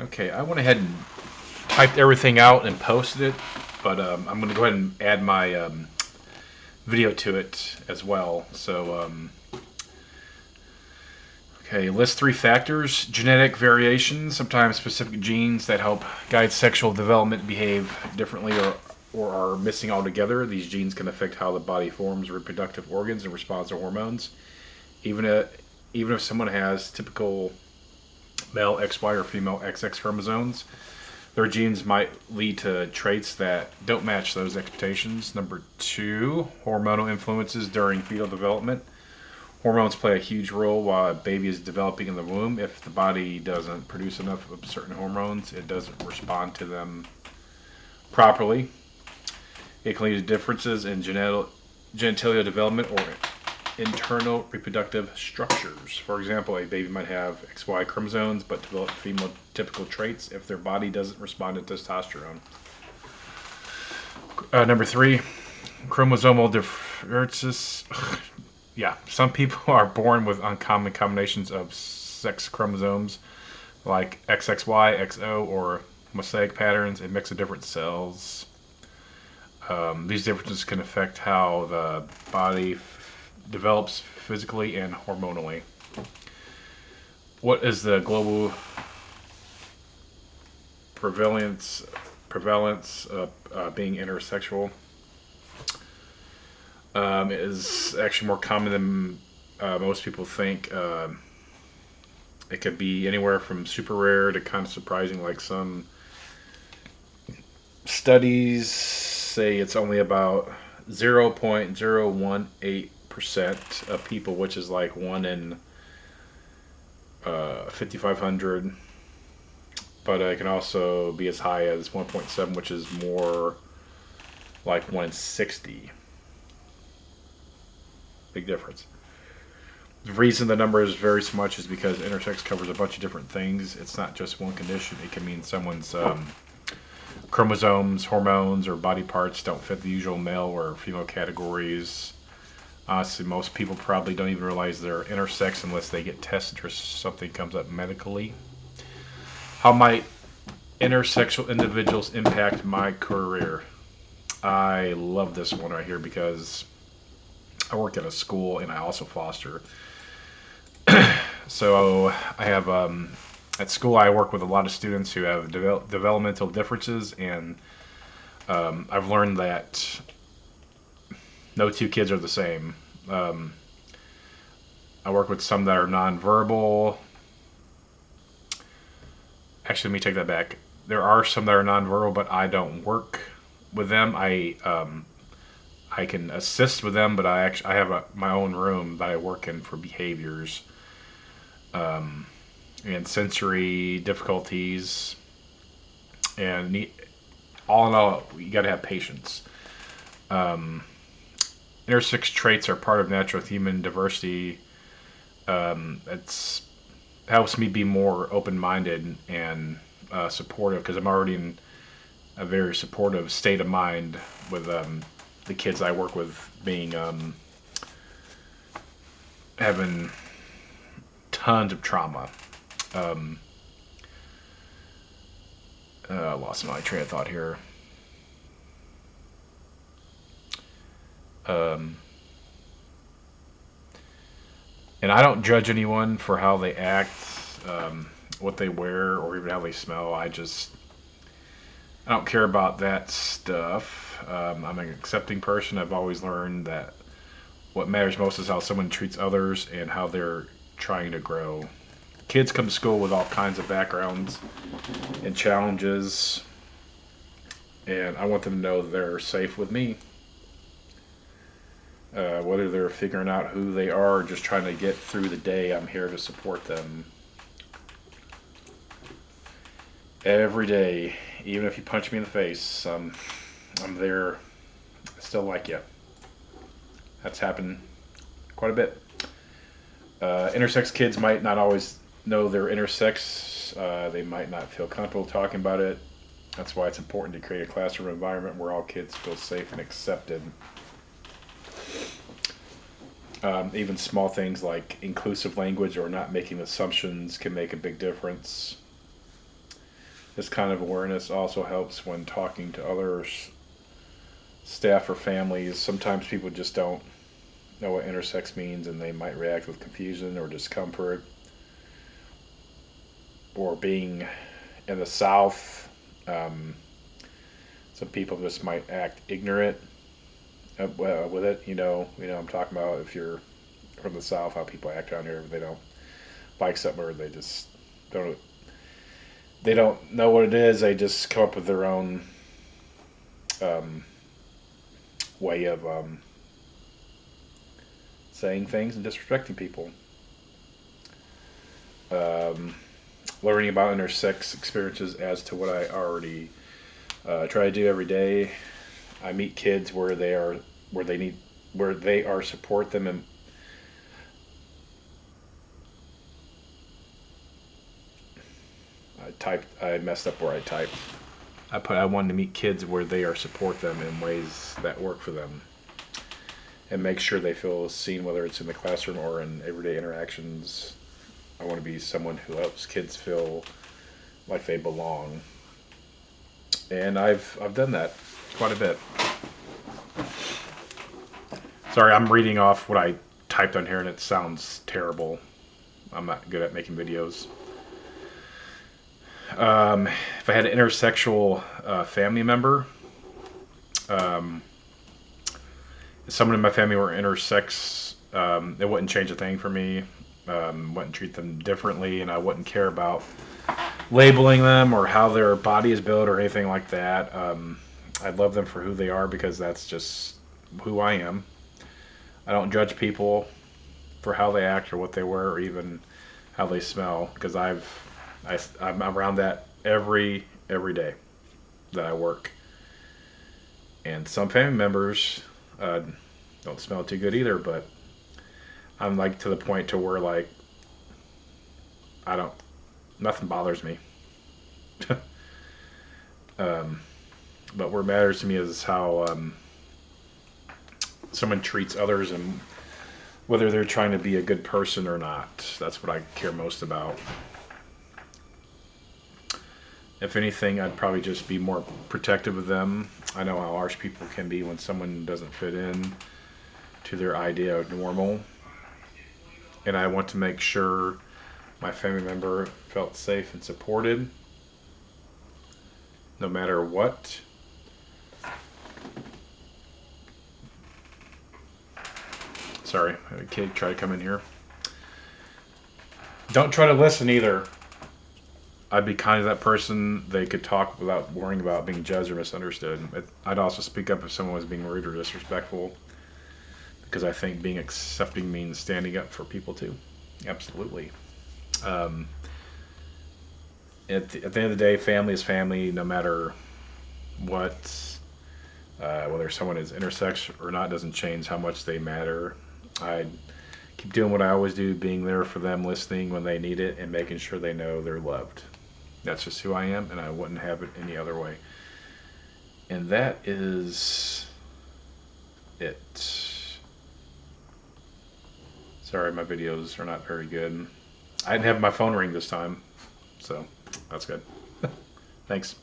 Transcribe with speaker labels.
Speaker 1: Okay, I went ahead and typed everything out and posted it, but I'm going to go ahead and add my video to it as well. Okay, list three factors: genetic variations, sometimes specific genes that help guide sexual development behave differently or are missing altogether. These genes can affect how the body forms reproductive organs and responds to hormones. Even if, even if someone has typical male XY or female XX chromosomes, their genes might lead to traits that don't match those expectations. Number two, hormonal influences during fetal development. Hormones play a huge role while a baby is developing in the womb. If the body doesn't produce enough of certain hormones, it doesn't respond to them properly. It can lead to differences in genitalia development or internal reproductive structures. For example, a baby might have XY chromosomes but develop female typical traits if their body doesn't respond to testosterone. Number three, chromosomal differences. Yeah, some people are born with uncommon combinations of sex chromosomes like XXY, XO, or mosaic patterns, a mix of different cells. These differences can affect how the body develops physically and hormonally. What is the global prevalence of being intersexual? Is actually more common than most people think. It could be anywhere from super rare to kind of surprising, like some studies say it's only about 0.018% of people, which is like 1 in 5,500. But it can also be as high as 1.7, which is more like 1 in 60. Big difference. The reason the numbers vary so much is because intersex covers a bunch of different things. It's not just one condition. It can mean someone's chromosomes, hormones, or body parts don't fit the usual male or female categories. Honestly, most people probably don't even realize they're intersex unless they get tested or something comes up medically. How might intersexual individuals impact my career? I love this one right here because I work at a school and I also foster. So I have at school I work with a lot of students who have developmental differences, and I've learned that no two kids are the same. Um, I work with some that are nonverbal. Actually, let me take that back. There are some that are nonverbal, but I don't work with them. I can assist with them, but I have my own room that I work in for behaviors and sensory difficulties. And all in all, you got to have patience. Um, Intersex traits are part of natural human diversity. It's helps me be more open-minded and supportive because I'm already in a very supportive state of mind with the kids I work with being having tons of trauma. Um, I lost my train of thought here. Um, and I don't judge anyone for how they act, what they wear, or even how they smell. I don't care about that stuff. I'm an accepting person. I've always learned that what matters most is how someone treats others and how they're trying to grow. Kids come to school with all kinds of backgrounds and challenges, and I want them to know that they're safe with me. Whether they're figuring out who they are or just trying to get through the day, I'm here to support them every day. Even if you punch me in the face, I'm there. I still like you. That's happened quite a bit. Intersex kids might not always know they're intersex. They might not feel comfortable talking about it. That's why it's important to create a classroom environment where all kids feel safe and accepted. Even small things like inclusive language or not making assumptions can make a big difference. This kind of awareness also helps when talking to others, staff or families. Sometimes people just don't know what intersex means and they might react with confusion or discomfort. Or being in the South, some people just might act ignorant with it. I'm talking about if you're from the South, how people act around here if they don't like something or they just don't they don't know what it is. They just come up with their own um, way of saying things and disrespecting people. Um, Learning about intersex experiences adds to what I already try to do every day. I meet kids where they are support them and I messed up where I typed. I wanted to meet kids where they are support them in ways that work for them and make sure they feel seen, whether it's in the classroom or in everyday interactions. I want to be someone who helps kids feel like they belong, and I've done that quite a bit. Sorry, I'm reading off what I typed on here, and it sounds terrible. I'm not good at making videos. If I had an intersexual family member, if someone in my family were intersex, it wouldn't change a thing for me. Wouldn't treat them differently, and I wouldn't care about labeling them or how their body is built or anything like that. I'd love them for who they are because that's just who I am. I don't judge people for how they act or what they wear or even how they smell because I'm around that every day that I work. And some family members don't smell too good either, but I'm like to the point to where like I don't nothing bothers me. But what matters to me is how someone treats others and whether they're trying to be a good person or not. That's what I care most about. If anything, I'd probably just be more protective of them. I know how harsh people can be when someone doesn't fit in to their idea of normal. And I want to make sure my family member felt safe and supported no matter what. Sorry, I had a kid try to come in here. Don't try to listen either. I'd be kind to that person. They could talk without worrying about being judged or misunderstood. I'd also speak up if someone was being rude or disrespectful because I think being accepting means standing up for people too. Absolutely. Um, at the end of the day, family is family no matter what. Whether someone is intersex or not doesn't change how much they matter. I keep doing what I always do, being there for them, listening when they need it, and making sure they know they're loved. That's just who I am, and I wouldn't have it any other way. And that is it. Sorry, my videos are not very good. I didn't have my phone ring this time, so that's good. Thanks.